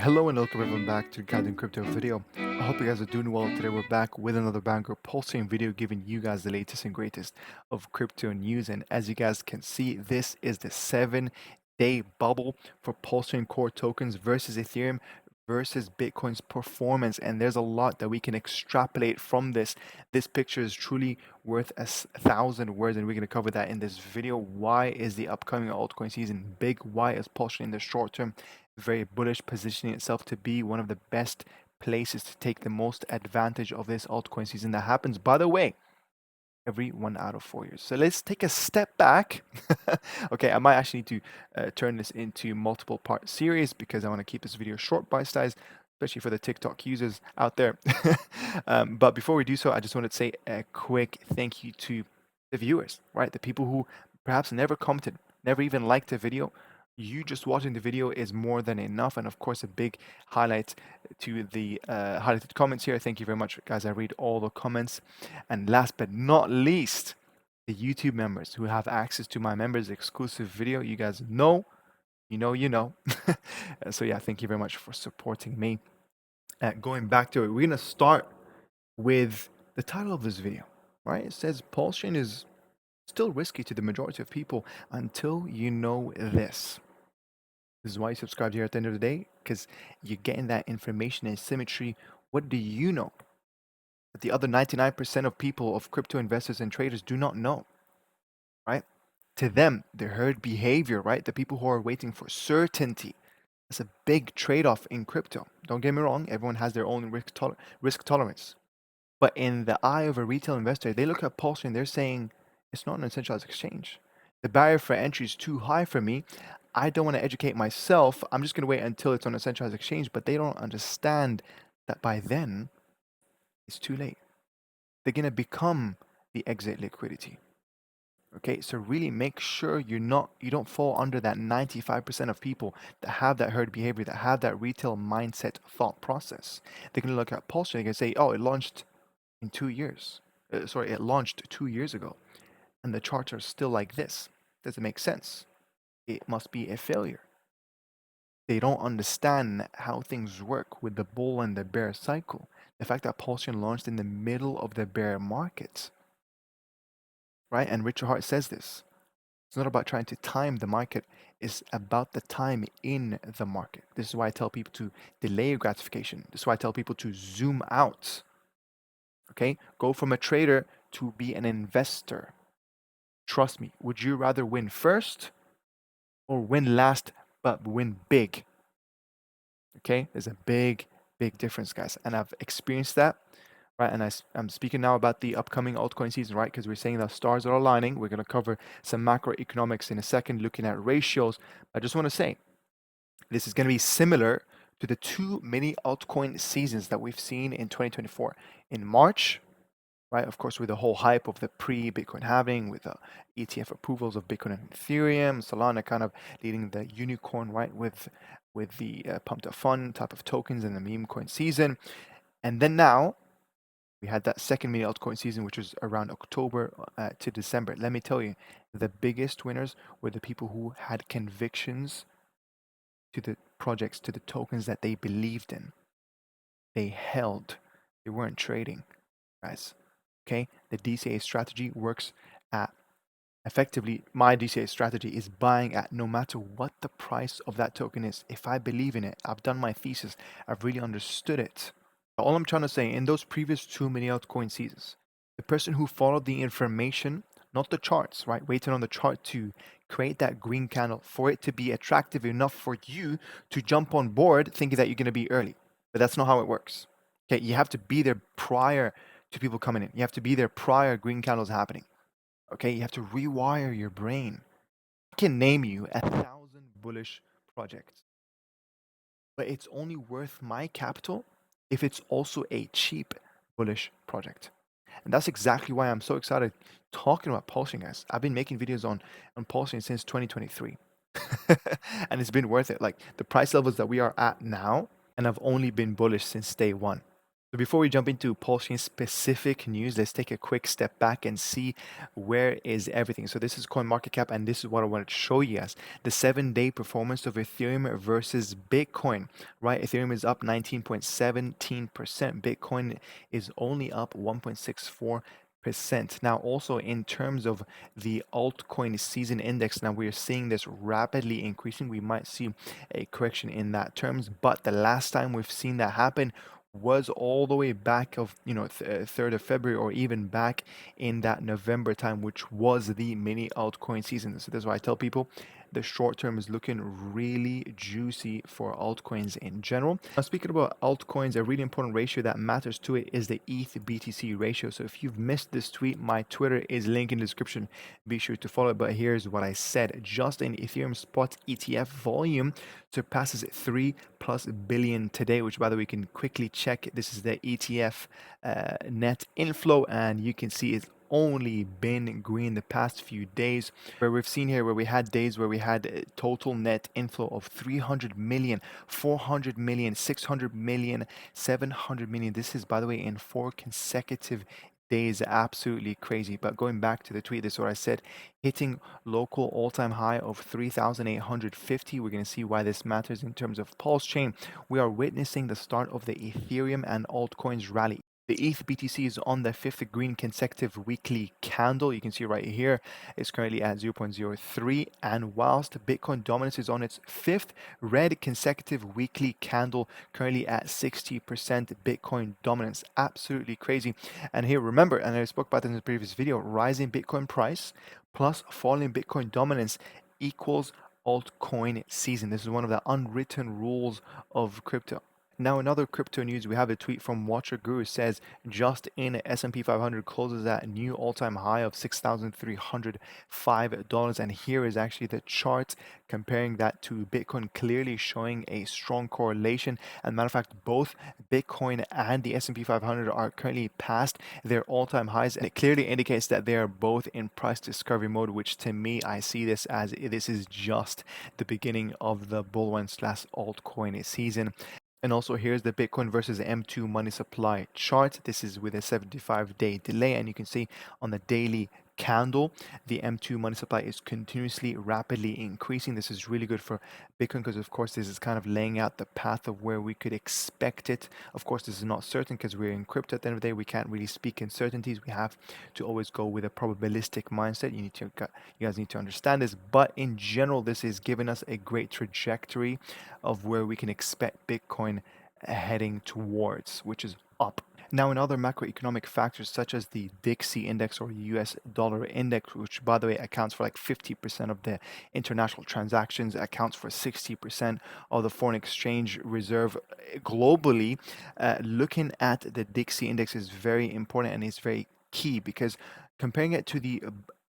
Hello and welcome everyone back to Guiding Crypto video. I hope you guys are doing well. Today we're back with another banger PulseChain video giving you guys the latest and greatest of crypto news. And as you guys can see, this is the 7-day bubble for PulseChain core tokens versus Ethereum versus Bitcoin's performance. And there's a lot that we can extrapolate from this. This picture is truly worth 1,000 words, and we're going to cover that in this video. Why is the upcoming altcoin season big? Why is PulseChain in the short term very bullish, positioning itself to be one of the best places to take the most advantage of this altcoin season that happens, by the way, every 1 out of 4 years. So let's take a step back. Okay, I might actually need to turn this into multiple part series because I want to keep this video short, bite-sized, especially for the TikTok users out there. But before we do so, I just wanted to say a quick thank you to the viewers, right? The people who perhaps never commented, never even liked a video. You just watching the video is more than enough. And of course, a big highlight to the highlighted comments here. Thank you very much, guys. I read all the comments. And last but not least, the YouTube members who have access to my members exclusive video. You guys know, you know. So yeah, thank you very much for supporting me. Going back to it, we're going to start with the title of this video, right? It says PulseChain is still risky to the majority of people until you know this. This is why you subscribe here at the end of the day, because you're getting that information and symmetry. What do you know that the other 99% of people, of crypto investors and traders, do not know, right? To them, the herd behavior, right? The people who are waiting for certainty. That's a big trade-off in crypto. Don't get me wrong, everyone has their own risk tolerance. But in the eye of a retail investor, they look at Pulse and they're saying, it's not an centralized exchange. The barrier for entry is too high for me. I don't want to educate myself. I'm just going to wait until it's on a centralized exchange. But they don't understand that by then, it's too late. They're going to become the exit liquidity. Okay, so really make sure you don't fall under that 95% of people that have that herd behavior, that have that retail mindset thought process. They're going to look at Pulse and they can say, oh, it launched in 2 years. It launched 2 years ago, and the charts are still like this. Does it make sense? It must be a failure. They don't understand how things work with the bull and the bear cycle. The fact that PulseChain launched in the middle of the bear market, right? And Richard Hart says this. It's not about trying to time the market. It's about the time in the market. This is why I tell people to delay gratification. This is why I tell people to zoom out. Okay? Go from a trader to be an investor. Trust me. Would you rather win first or win last but win big? Okay? There's a big difference, guys. And I've experienced that. Right, and I'm speaking now about the upcoming altcoin season, right? Because we're saying the stars are aligning. We're going to cover some macroeconomics in a second, looking at ratios. I just want to say, this is going to be similar to the two mini altcoin seasons that we've seen in 2024. In March, right, of course, with the whole hype of the pre-Bitcoin halving, with the ETF approvals of Bitcoin and Ethereum, Solana kind of leading the unicorn, right, with the pumped up fun type of tokens in the meme coin season. And then now, we had that second mini altcoin season, which was around October to December. Let me tell you, the biggest winners were the people who had convictions to the projects, to the tokens that they believed in. They held. They weren't trading, guys. Okay? The DCA strategy works at effectively, my DCA strategy is buying at no matter what the price of that token is. If I believe in it, I've done my thesis, I've really understood it. All I'm trying to say, in those previous two mini altcoin seasons, the person who followed the information, not the charts, right? Waited on the chart to create that green candle for it to be attractive enough for you to jump on board thinking that you're going to be early. But that's not how it works. Okay, you have to be there prior to people coming in. You have to be there prior green candles happening. Okay, you have to rewire your brain. I can name you 1,000 bullish projects, but it's only worth my capital if it's also a cheap bullish project. And that's exactly why I'm so excited talking about PulseChain, guys. I've been making videos on PulseChain since 2023. And it's been worth it. Like the price levels that we are at now, and I've only been bullish since day one. So before we jump into PulseChain specific news, let's take a quick step back and see where is everything. So this is CoinMarketCap, and this is what I wanted to show you guys. The 7-day performance of Ethereum versus Bitcoin, right? Ethereum is up 19.17%. Bitcoin is only up 1.64%. Now, also in terms of the altcoin season index, now we are seeing this rapidly increasing. We might see a correction in that terms, but the last time we've seen that happen was all the way back of 3rd of February, or even back in that November time, which was the mini altcoin season. So that's why I tell people the short term is looking really juicy for altcoins in general. Now, speaking about altcoins, a really important ratio that matters to it is the ETH BTC ratio. So if you've missed this tweet, my Twitter is linked in the description. Be sure to follow it. But here's what I said: just in Ethereum spot ETF volume surpasses 3+ billion today, which, by the way, you can quickly check. This is the ETF net inflow, and you can see it's only been green the past few days, where we've seen here where we had days where we had a total net inflow of 300 million, 400 million, 600 million, 700 million. This is, by the way, in 4 consecutive days. Absolutely crazy. But going back to the tweet, this is what I said: hitting local all-time high of 3,850. We're going to see why this matters in terms of PulseChain. We are witnessing the start of the Ethereum and altcoins rally. The ETH BTC is on the 5th green consecutive weekly candle. You can see right here it's currently at 0.03, and whilst Bitcoin dominance is on its 5th red consecutive weekly candle, currently at 60% Bitcoin dominance. Absolutely crazy. And here, remember, and I spoke about this in the previous video, rising Bitcoin price plus falling Bitcoin dominance equals altcoin season. This is one of the unwritten rules of crypto. Now, in other crypto news, we have a tweet from Watcher Guru. Says just in S&P 500 closes at a new all-time high of $6,305, and here is actually the chart comparing that to Bitcoin, clearly showing a strong correlation. And matter of fact, both Bitcoin and the S&P 500 are currently past their all-time highs, and it clearly indicates that they are both in price discovery mode, which to me, I see this as this is just the beginning of the bull run slash altcoin season. And also, here's the Bitcoin versus M2 money supply chart. This is with a 75-day delay, and you can see on the daily candle, the M2 money supply is continuously rapidly increasing. This is really good for Bitcoin because, of course, this is kind of laying out the path of where we could expect it. Of course, this is not certain because we're in crypto. At the end of the day, we can't really speak in certainties. We have to always go with a probabilistic mindset. You guys need to understand this. But in general, this is giving us a great trajectory of where we can expect Bitcoin heading towards, which is up. Now, in other macroeconomic factors such as the DXY index, or US dollar index, which, by the way, accounts for like 50% of the international transactions, accounts for 60% of the foreign exchange reserve globally, looking at the DXY index is very important and is very key, because comparing it to the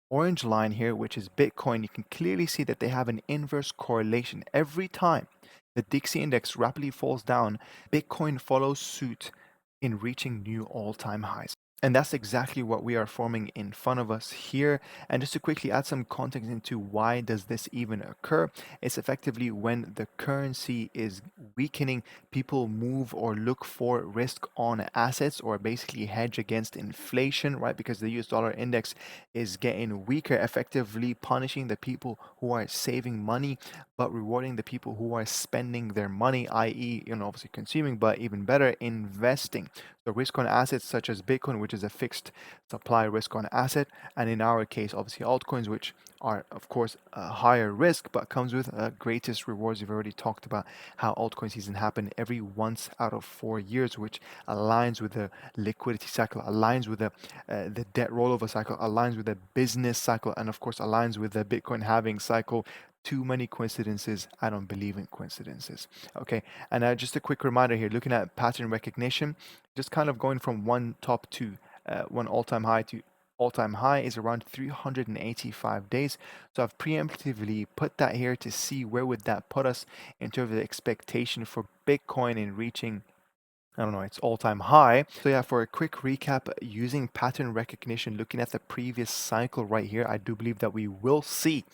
orange line here, which is Bitcoin, you can clearly see that they have an inverse correlation. Every time the DXY index rapidly falls down, Bitcoin follows suit in reaching new all-time highs. And that's exactly what we are forming in front of us here. And just to quickly add some context into why does this even occur, it's effectively when the currency is weakening, people move or look for risk on assets, or basically hedge against inflation, right? Because the US dollar index is getting weaker, effectively punishing the people who are saving money, but rewarding the people who are spending their money, i.e., obviously consuming, but even better, investing. So risk on assets such as Bitcoin, which is a fixed supply risk on asset, and in our case, obviously altcoins, which are of course a higher risk, but comes with greatest rewards. We've already talked about how altcoin season happen every once out of 4 years, which aligns with the liquidity cycle, aligns with the debt rollover cycle, aligns with the business cycle, and of course aligns with the Bitcoin halving cycle. Too many coincidences. I don't believe in coincidences. Okay, and just a quick reminder here, looking at pattern recognition, just kind of going from one top to one all-time high to all-time high is around 385 days. So I've preemptively put that here to see where would that put us in terms of the expectation for Bitcoin in reaching, I don't know, it's all-time high. So yeah, for a quick recap, using pattern recognition, looking at the previous cycle right here, I do believe that we will see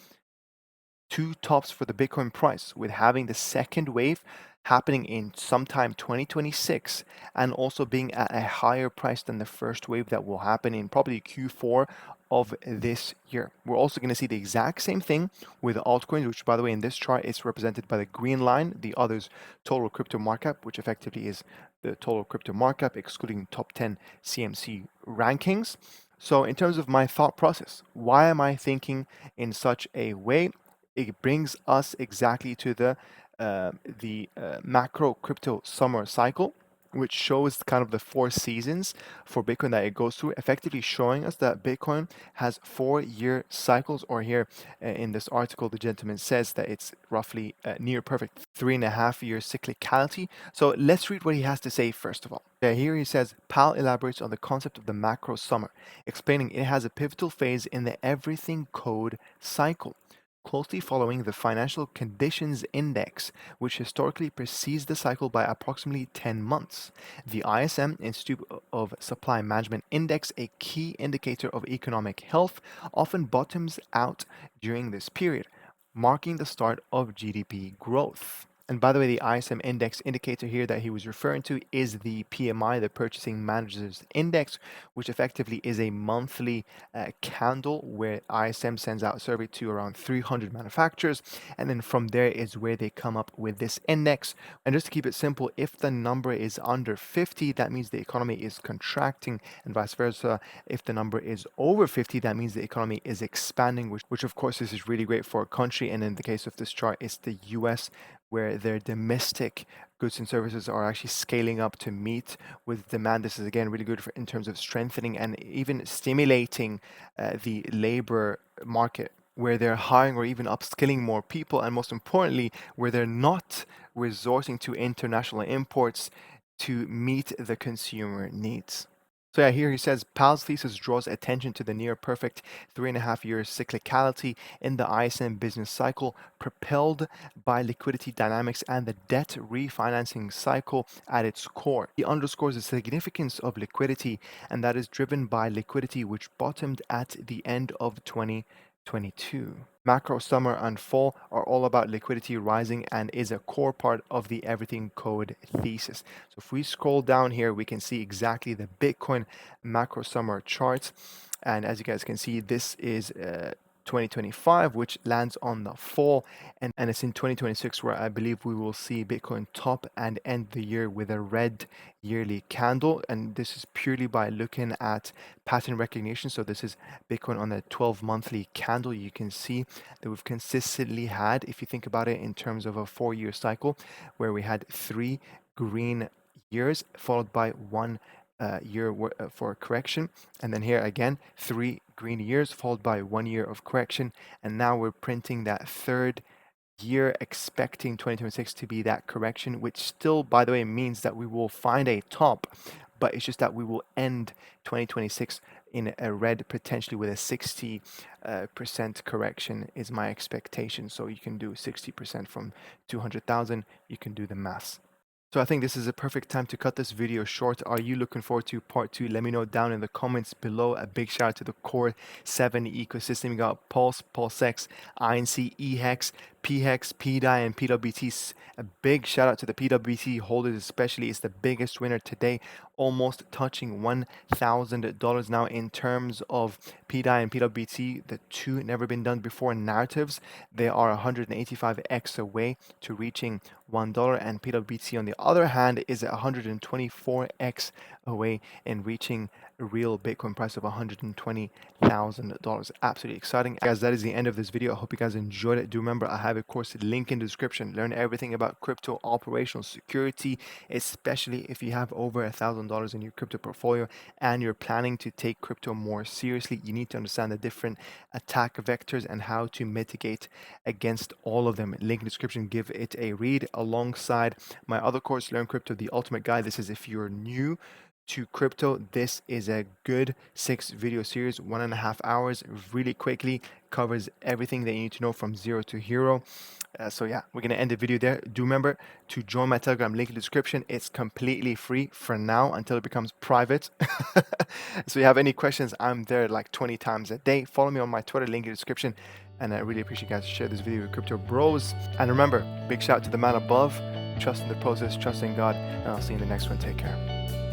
two tops for the Bitcoin price, with having the second wave happening in sometime 2026 and also being at a higher price than the first wave that will happen in probably Q4 of this year. We're also going to see the exact same thing with altcoins, which by the way in this chart is represented by the green line, the other's total crypto markup, which effectively is the total crypto markup excluding top 10 CMC rankings. So in terms of my thought process, why am I thinking in such a way? It brings us exactly to the macro crypto summer cycle, which shows kind of the 4 seasons for Bitcoin that it goes through, effectively showing us that Bitcoin has 4-year cycles, or here in this article, the gentleman says that it's roughly near perfect 3.5-year cyclicality. So let's read what he has to say first of all. Here he says, Powell elaborates on the concept of the macro summer, explaining it has a pivotal phase in the everything code cycle, closely following the Financial Conditions Index, which historically precedes the cycle by approximately 10 months. The ISM Institute of Supply Management Index, a key indicator of economic health, often bottoms out during this period, marking the start of GDP growth. And by the way, the ISM index indicator here that he was referring to is the PMI, the Purchasing Managers Index, which effectively is a monthly candle where ISM sends out a survey to around 300 manufacturers. And then from there is where they come up with this index. And just to keep it simple, if the number is under 50, that means the economy is contracting, and vice versa. If the number is over 50, that means the economy is expanding, which of course this is really great for a country. And in the case of this chart, it's the US, where their domestic goods and services are actually scaling up to meet with demand. This is again really good in terms of strengthening and even stimulating the labor market, where they're hiring or even upskilling more people, and most importantly, where they're not resorting to international imports to meet the consumer needs. So yeah, here he says Powell's thesis draws attention to the near perfect 3.5-year cyclicality in the ISM business cycle, propelled by liquidity dynamics and the debt refinancing cycle at its core. He underscores the significance of liquidity, and that is driven by liquidity which bottomed at the end of 2022. Macro, summer, and fall are all about liquidity rising and is a core part of the everything code thesis. So if we scroll down here, we can see exactly the Bitcoin macro summer chart. And as you guys can see, this is 2025, which lands on the fall, and it's in 2026 where I believe we will see Bitcoin top and end the year with a red yearly candle. And this is purely by looking at pattern recognition. So this is Bitcoin on a 12 monthly candle. You can see that we've consistently had, if you think about it in terms of a 4-year cycle, where we had 3 green years followed by 1 year for a correction, and then here again 3 green years followed by 1 year of correction, and now we're printing that 3rd year, expecting 2026 to be that correction, which still, by the way, means that we will find a top, but it's just that we will end 2026 in a red, potentially with a 60% correction is my expectation. So you can do 60% from 200,000, you can do the maths. So I think this is a perfect time to cut this video short. Are you looking forward to part 2? Let me know down in the comments below. A big shout out to the Core 7 ecosystem. You got Pulse, PulseX, INC, EHEX, PHEX, PDAI, and PWT. A big shout out to the PWT holders especially. It's the biggest winner today, almost touching $1,000 now. In terms of PDAI and PWT, the two never been done before narratives, they are 185x away to reaching $1, and PWT on the other hand is 124x away in reaching a real Bitcoin price of $120,000. Absolutely exciting. Guys, that is the end of this video. I hope you guys enjoyed it. Do remember, I have a course link in the description. Learn everything about crypto operational security, especially if you have over $1,000 in your crypto portfolio and you're planning to take crypto more seriously. You need to understand the different attack vectors and how to mitigate against all of them. Link in the description. Give it a read alongside my other course, Learn Crypto, the Ultimate Guide. This is if you're new to crypto. This is a good 6-video series, 1.5 hours, really quickly covers everything that you need to know from zero to hero. So yeah, we're gonna end the video there. Do remember to join my Telegram, link in the description. It's completely free for now until it becomes private. So if you have any questions, I'm there like 20 times a day. Follow me on my Twitter, link in the description. And I really appreciate you guys to share this video with crypto bros. And remember, big shout out to the man above. trust in the process, trust in God, and I'll see you in the next one. Take care.